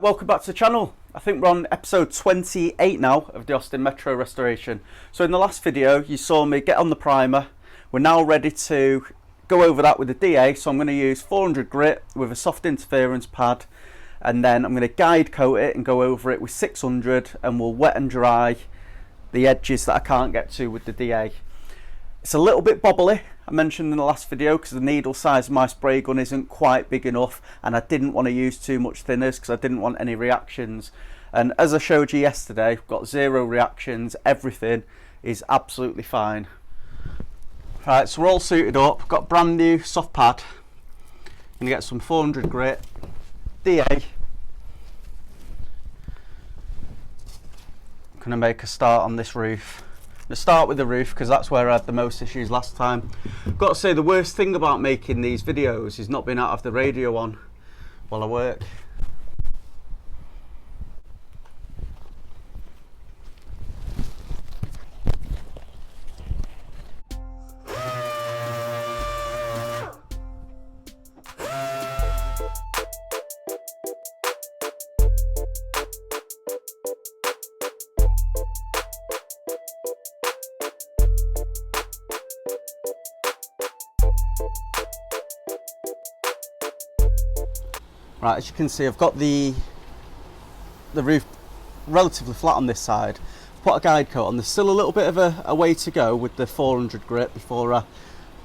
Welcome back to the channel. I think we're on episode 28 now of the Austin Metro restoration. So in the last video you saw me get on the primer. We're now ready to go over that with the DA, so I'm going to use 400 grit with a soft interference pad, and then I'm going to guide coat it and go over it with 600, and we'll wet and dry the edges that I can't get to with the DA. It's a little bit bobbly, I mentioned in the last video, because the needle size of my spray gun isn't quite big enough, and I didn't want to use too much thinners because I didn't want any reactions. And as I showed you yesterday, I've got 0 reactions, everything is absolutely fine. Right, so we're all suited up, got a brand new soft pad. I'm going to get some 400 grit, DA. I'm going to make a start on this roof. To start with the roof because that's where I had the most issues last time. I've got to say, the worst thing about making these videos is not being able to have the radio on while I work. Right, as you can see, I've got the roof relatively flat on this side. Put a guide coat on. There's still a little bit of a way to go with the 400 grit before I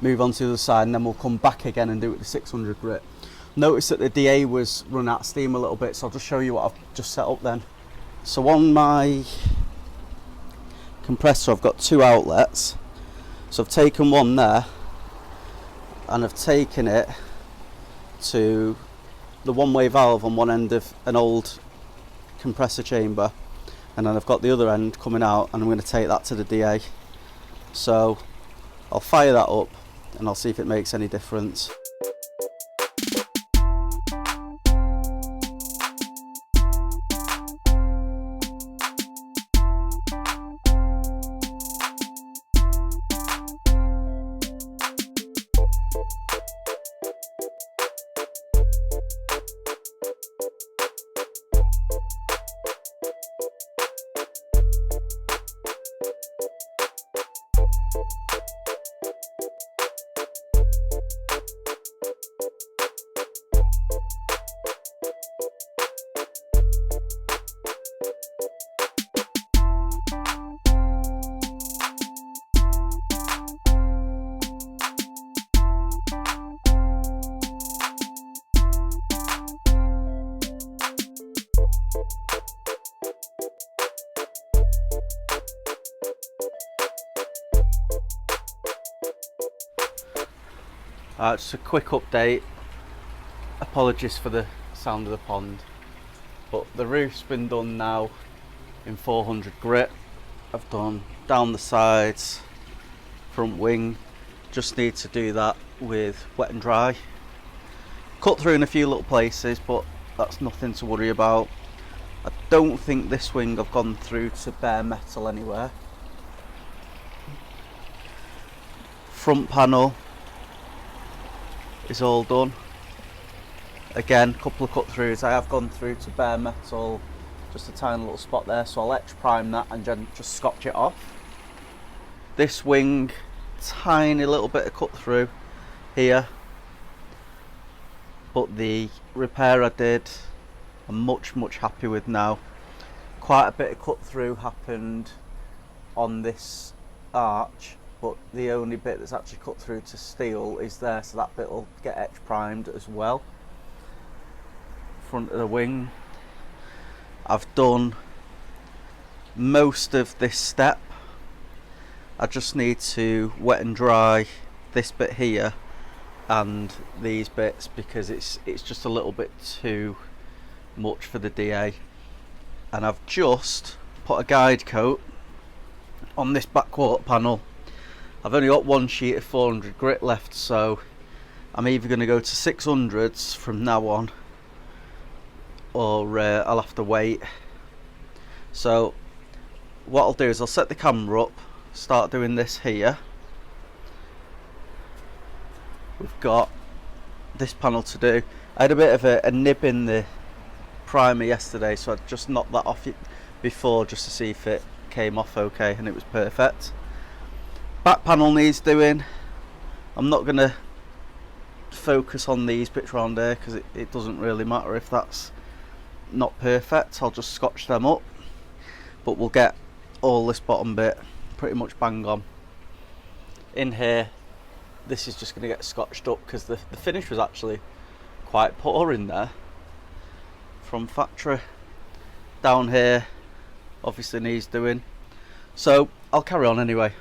move on to the other side, and then we'll come back again and do it with the 600 grit. Notice that the DA was run out of steam a little bit, so I'll just show you what I've just set up then. So on my compressor I've got 2 outlets. So I've taken one there and I've taken it to the one-way valve on one end of an old compressor chamber, and then I've got the other end coming out, and I'm going to take that to the DA. So I'll fire that up and I'll see if it makes any difference. Just a quick update. Apologies for the sound of the pond, but the roof's been done now in 400 grit. I've done down the sides, front wing. Just need to do that with wet and dry. Cut through in a few little places, but that's nothing to worry about. I don't think this wing I've gone through to bare metal anywhere. Front panel is all done. Again, couple of cut throughs. I have gone through to bare metal, just a tiny little spot there, so I'll etch prime that and then just scotch it off. This wing, tiny little bit of cut through here, but the repair I did I'm much happy with now. Quite a bit of cut through happened on this arch, but the only bit that's actually cut through to steel is there, so that bit will get etch primed as well. Front of the wing, I've done most of this step. I just need to wet and dry this bit here and these bits because it's just a little bit too much for the DA. And I've just put a guide coat on this back quarter panel. I've only got one sheet of 400 grit left, so I'm either going to go to 600s from now on, or I'll have to wait. So what I'll do is I'll set the camera up, start doing this here. We've got this panel to do. I had a bit of a nib in the primer yesterday, so I just knocked that off it before just to see if it came off okay, and it was perfect. Back panel needs doing. I'm not going to focus on these bits around there because it doesn't really matter if that's not perfect. I'll just scotch them up, but we'll get all this bottom bit pretty much bang on. In here, this is just going to get scotched up because the finish was actually quite poor in there from factory. Down here obviously needs doing, so I'll carry on anyway.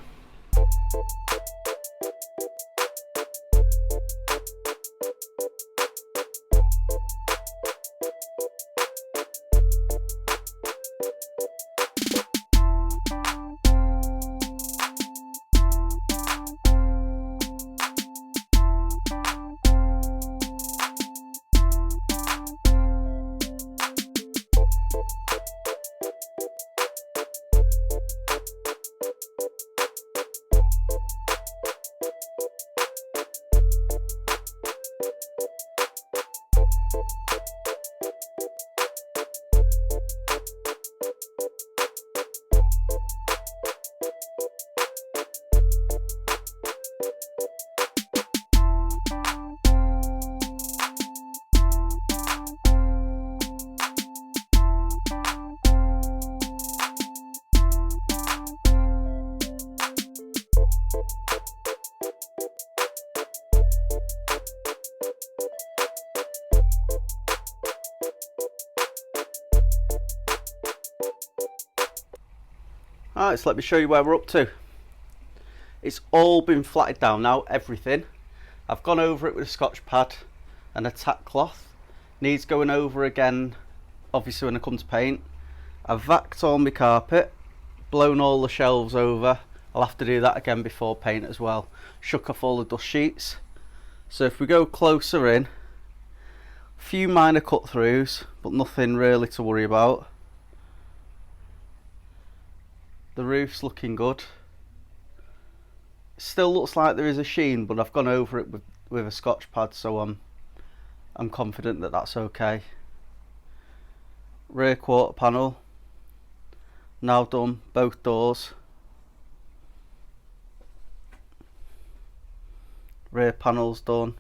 Alright, so let me show you where we're up to. It's all been flatted down now, everything. I've gone over it with a scotch pad and a tack cloth. Needs going over again, obviously, when I come to paint. I've vacked all my carpet, blown all the shelves over. I'll have to do that again before paint as well. Shook off all the dust sheets. So if we go closer in, a few minor cut throughs, but nothing really to worry about. The roof's looking good. Still looks like there is a sheen, but I've gone over it with a scotch pad, so I'm confident that that's okay. Rear quarter panel now done, both doors. Rear panel's done.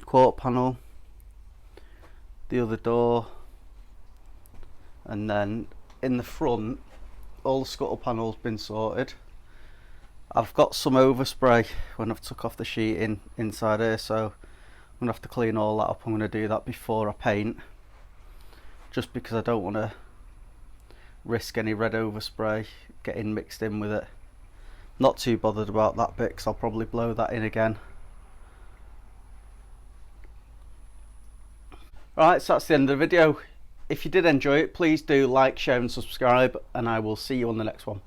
Quarter panel, the other door. And then in the front, all the scuttle panels been sorted. I've got some overspray when I've took off the sheeting inside here, so I'm gonna have to clean all that up. I'm gonna do that before I paint, just because I don't want to risk any red overspray getting mixed in with it. Not too bothered about that bit because I'll probably blow that in again. Right, so that's the end of the video. If you did enjoy it, please do like, share and subscribe, and I will see you on the next one.